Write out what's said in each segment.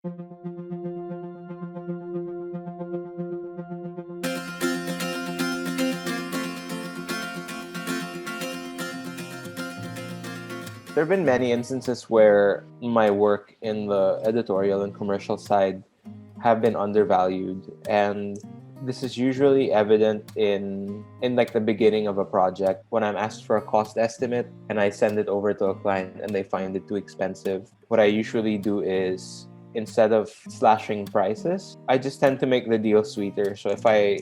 There have been many instances where my work in the editorial and commercial side have been undervalued, and this is usually evident in like the beginning of a project when I'm asked for a cost estimate and I send it over to a client and they find it too expensive. What I usually do is, instead of slashing prices, I just tend to make the deal sweeter. So if I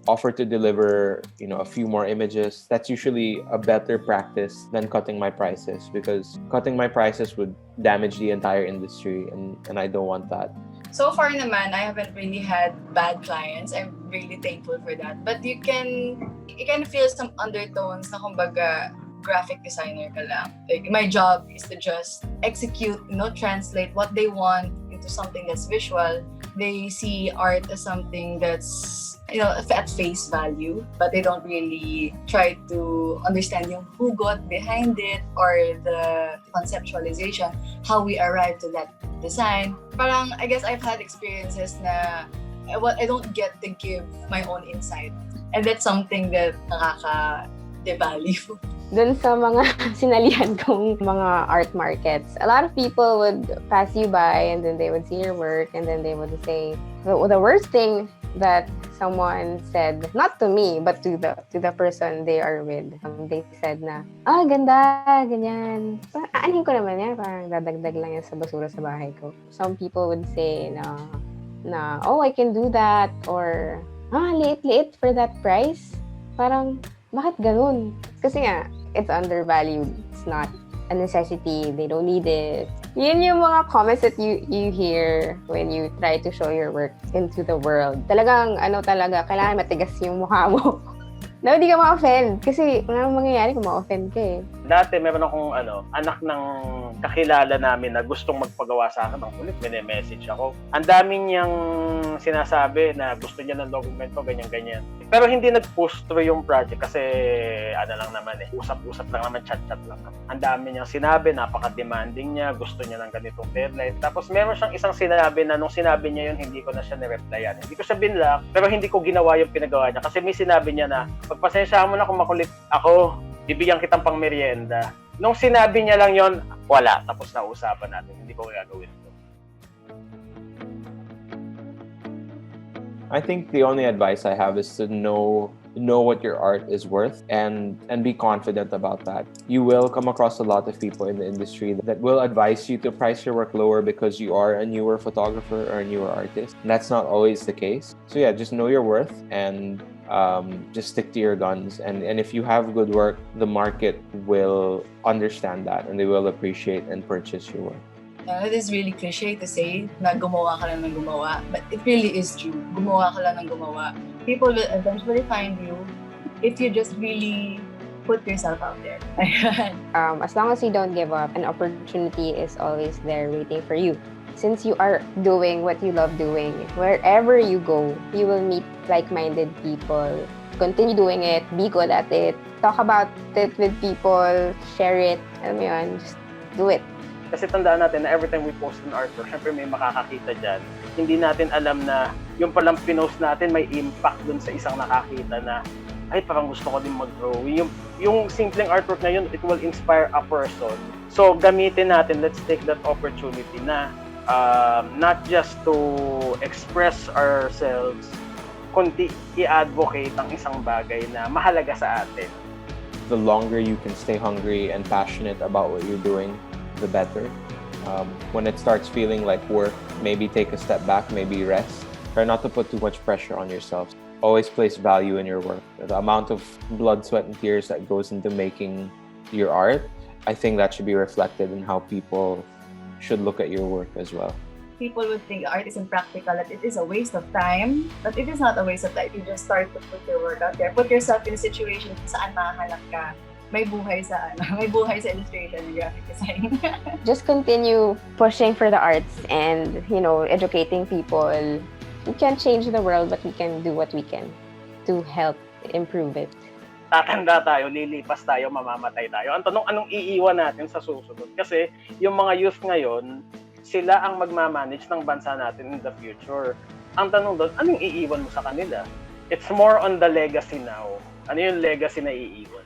offer to deliver, a few more images, that's usually a better practice than cutting my prices, because cutting my prices would damage the entire industry, and I don't want that. So far naman, I haven't really had bad clients. I'm really thankful for that. But you can feel some undertones na kumbaga graphic designer ka lang. Like, my job is to just execute, translate what they want into something that's visual. They see art as something that's, at face value, but they don't really try to understand yung who got behind it or the conceptualization, how we arrived to that design. Parang, I guess I've had experiences na I don't get to give my own insight. And that's something that nakaka-devalue. Dun sa mga sinalihan kong mga art markets, a lot of people would pass you by and then they would see your work and then they would say, the worst thing that someone said, not to me, but to the person they are with. They said na, ganda, ganyan. Parang, aanhin ko naman yan, parang dadagdag lang yan sa basura sa bahay ko. Some people would say na oh, I can do that, or liit-liit for that price. Parang, bakit ganun? Kasi nga, it's undervalued. It's not a necessity. They don't need it. Yun yung mga comments that you hear when you try to show your work into the world. Talagang, kailangan matigas yung mukha mo. Na hindi ka ma-offend. Kasi, anong mangyayari kung ma-offend ka eh. Dati, meron akong anak ng kakilala namin na gustong magpagawa sa akin ng kulit. Message ako. Ang daming niyang sinasabi na gusto niya ng dokumento, ganyan-ganyan. Pero hindi nag-push through yung project kasi lang naman usap-usap lang naman, chat-chat lang naman. Ang dami niyang sinabi, napaka-demanding niya, gusto niya ng ganitong deadline. Tapos meron siyang isang sinabi na nung sinabi niya yun, hindi ko na siya nireplyan. Hindi ko siya binlock, pero hindi ko ginawa yung pinagawa niya. Kasi may sinabi niya na, pagpasensyahan mo na kung makulit ako, bibigyan kitang pang merienda. Nung sinabi niya lang yon, wala. Tapos na usapan natin. Hindi ko gagawin ito. I think the only advice I have is to know what your art is worth and be confident about that. You will come across a lot of people in the industry that will advise you to price your work lower because you are a newer photographer or a newer artist. And that's not always the case. So yeah, just know your worth and just stick to your guns. And if you have good work, the market will understand that and they will appreciate and purchase your work. It is really cliche to say na gumawa ka lang ng gumawa, but it really is true. Gumawa ka lang ng gumawa. People will eventually find you if you just really put yourself out there. As long as you don't give up, an opportunity is always there waiting for you. Since you are doing what you love doing, wherever you go, you will meet like-minded people. Continue doing it, be good at it, talk about it with people, share it, alam mo yun, just do it. Kasi tandaan natin na every time we post an artwork, syempre may makakakita dyan. Hindi natin alam na yung palang pinost natin may impact dun sa isang nakakita na, ay, parang gusto ko din mag-drawing. Yung simpleng artwork na yun, it will inspire a person. So, gamitin natin, let's take that opportunity na not just to express ourselves, kundi i-advocate ang isang bagay na mahalaga sa atin. The longer you can stay hungry and passionate about what you're doing, the better. When it starts feeling like work, maybe take a step back, maybe rest. Try not to put too much pressure on yourself. Always place value in your work. The amount of blood, sweat, and tears that goes into making your art, I think that should be reflected in how people should look at your work as well. People would think art isn't practical, that it is a waste of time, but it is not a waste of time. You just start to put your work out there. Put yourself in a situation kung saan makahanap ka. May buhay sa illustration and graphic design. Just continue pushing for the arts and, educating people. We can't change the world, but we can do what we can to help improve it. Tatanda tayo, lilipas tayo, mamamatay tayo. Ang tanong, anong iiwan natin sa susunod? Kasi yung mga youth ngayon, sila ang magmamanage ng bansa natin in the future. Ang tanong doon, anong iiwan mo sa kanila? It's more on the legacy now. Ano yung legacy na iiwan?